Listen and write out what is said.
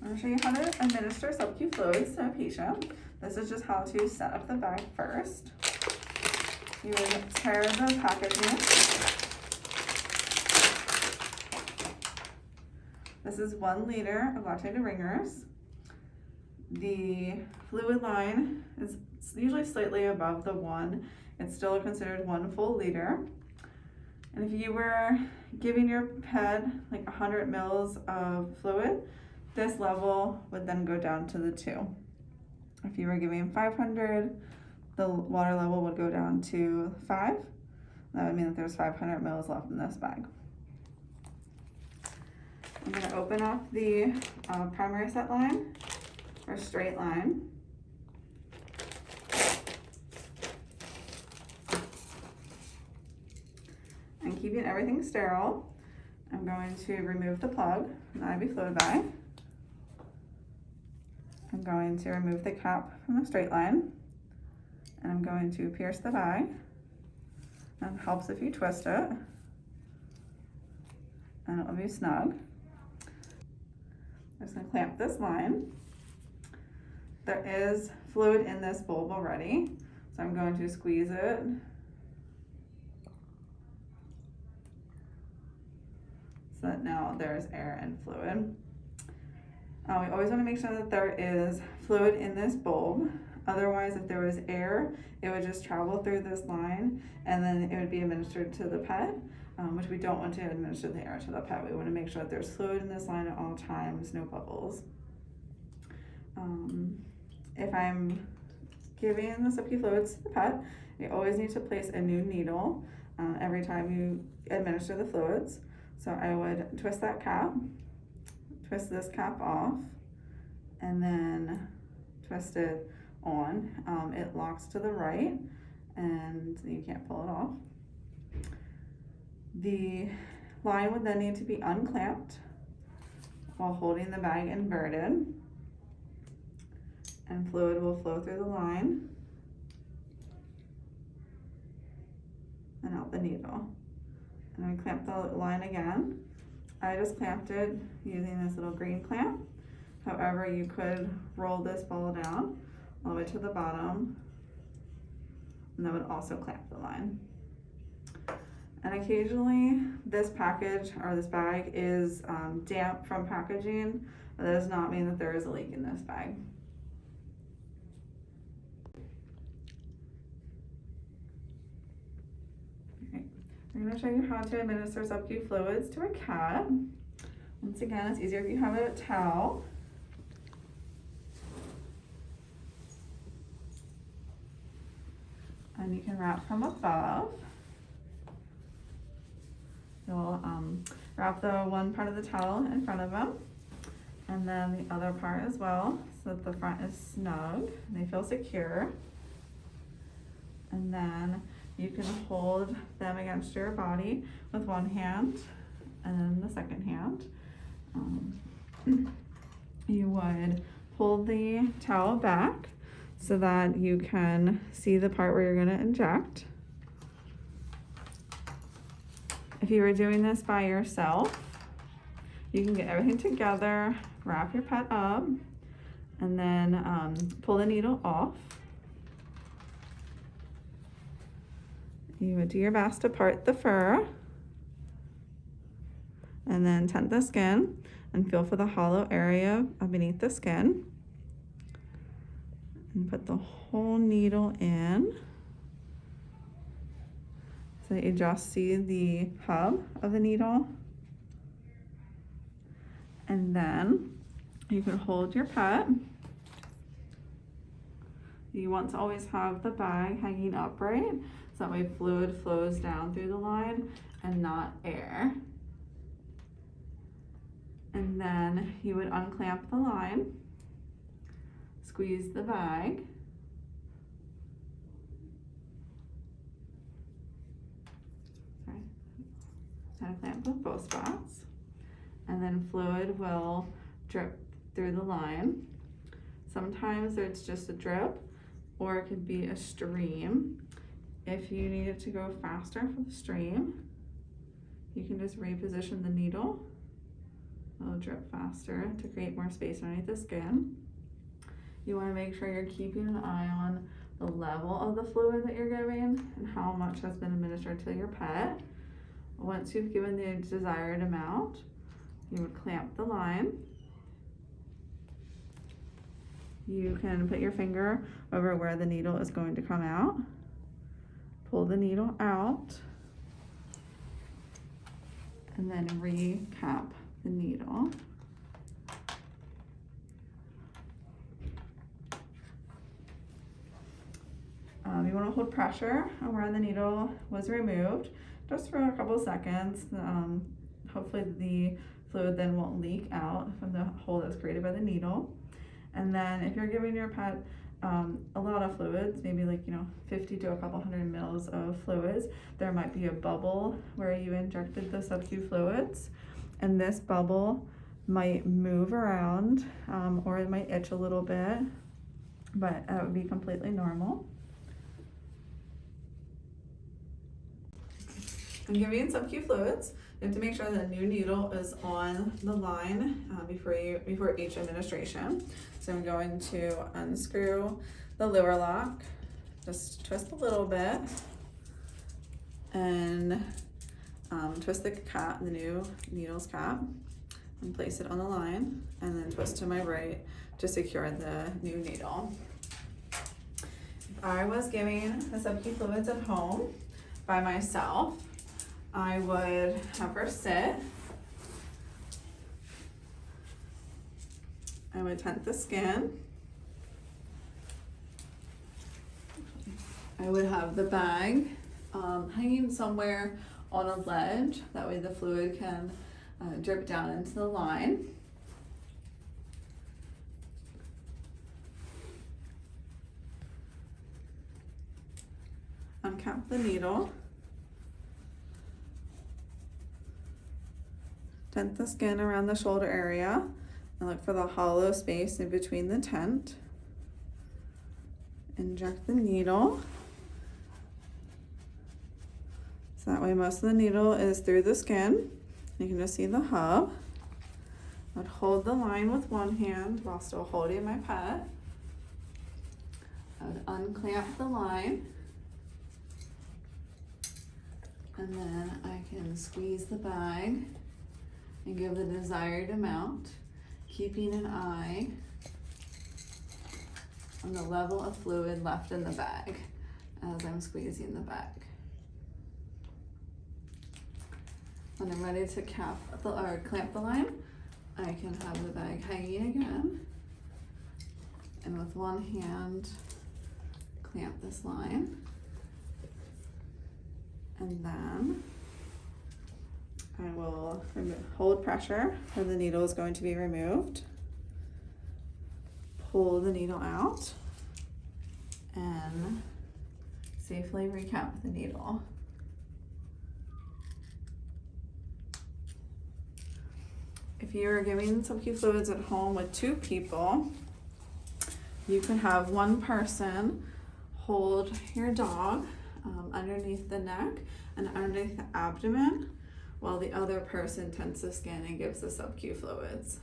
I'm going to show you how to administer sub-Q fluids to a patient. This is just how to set up the bag first. You would tear the packaging. This is 1 liter of lactated ringers. The fluid line is usually slightly above the 1. It's still considered 1 full liter. And if you were giving your pet like 100 mils of fluid, this level would then go down to the 2. If you were giving 500, the water level would go down to 5. That would mean that there's 500 mils left in this bag. I'm going to open up the primary set line, or straight line. And keeping everything sterile, I'm going to remove the plug from the IV fluid bag. I'm going to remove the cap from the straight line, and I'm going to pierce the bag. And it helps if you twist it, and it will be snug. I'm just going to clamp this line. There is fluid in this bulb already, so I'm going to squeeze it. So that now there's air and fluid. We always want to make sure that there is fluid in this bulb. Otherwise, if there was air, it would just travel through this line and then it would be administered to the pet, which we don't want to administer the air to the pet. We want to make sure that there's fluid in this line at all times, no bubbles. If I'm giving the sub-Q fluids to the pet, you always need to place a new needle every time you administer the fluids. So I would twist that cap, twist this cap off, and then twist it on. It locks to the right and you can't pull it off. The line would then need to be unclamped while holding the bag inverted, and fluid will flow through the line and out the needle. And I clamp the line again. I just clamped it using this little green clamp. However, you could roll this ball down all the way to the bottom, and that would also clamp the line. And occasionally this package or this bag is damp from packaging, but that does not mean that there is a leak in this bag. I'm going to show you how to administer sub-Q fluids to a cat. Once again, it's easier if you have a towel. And you can wrap from above. You'll wrap the one part of the towel in front of them, and then the other part as well, so that the front is snug and they feel secure. And then you can hold them against your body with one hand and then the second hand. You would pull the towel back so that you can see the part where you're going to inject. If you were doing this by yourself, you can get everything together, wrap your pet up, and then pull the needle off. You would do your best to part the fur, and then tent the skin and feel for the hollow area beneath the skin. And put the whole needle in so that you just see the hub of the needle. And then you can hold your pet. You want to always have the bag hanging upright, so that way fluid flows down through the line and not air. And then you would unclamp the line, squeeze the bag, kind of clamp with both spots, and then fluid will drip through the line. Sometimes it's just a drip, or it could be a stream. If you need it to go faster for the stream, you can just reposition the needle It'll drip faster to create more space underneath the skin. You want to make sure you're keeping an eye on the level of the fluid that you're giving and how much has been administered to your pet. Once you've given the desired amount, you would clamp the line. You can put your finger over where the needle is going to come out. Pull the needle out and then recap the needle. You want to hold pressure on where the needle was removed just for a couple seconds. Hopefully the fluid then won't leak out from the hole that's created by the needle. And then if you're giving your pet a lot of fluids, maybe like 50 to a couple hundred mils of fluids, there might be a bubble where you injected the sub-Q fluids, and this bubble might move around or it might itch a little bit, but that would be completely normal. I'm giving sub-Q fluids. You have to make sure the new needle is on the line before each administration. So I'm going to unscrew the lure lock, just twist a little bit, and twist the cap, the new needle's cap, and place it on the line, and then twist to my right to secure the new needle. If I was giving the sub-Q fluids at home by myself, I would have her sit. I would tent the skin. I would have the bag hanging somewhere on a ledge. That way the fluid can drip down into the line. Uncap the needle. Tent the skin around the shoulder area and look for the hollow space in between the tent. Inject the needle. So that way most of the needle is through the skin. You can just see the hub. I'd hold the line with one hand while still holding my pet. I would unclamp the line. And then I can squeeze the bag and give the desired amount, keeping an eye on the level of fluid left in the bag as I'm squeezing the bag. When I'm ready to clamp the line, I can have the bag hanging again, and with one hand clamp this line, and then I will hold pressure where the needle is going to be removed, pull the needle out, and safely recap the needle. If you're giving sub-Q fluids at home with 2 people, you can have one person hold your dog underneath the neck and underneath the abdomen, while the other person tents the skin and gives the sub-Q fluids.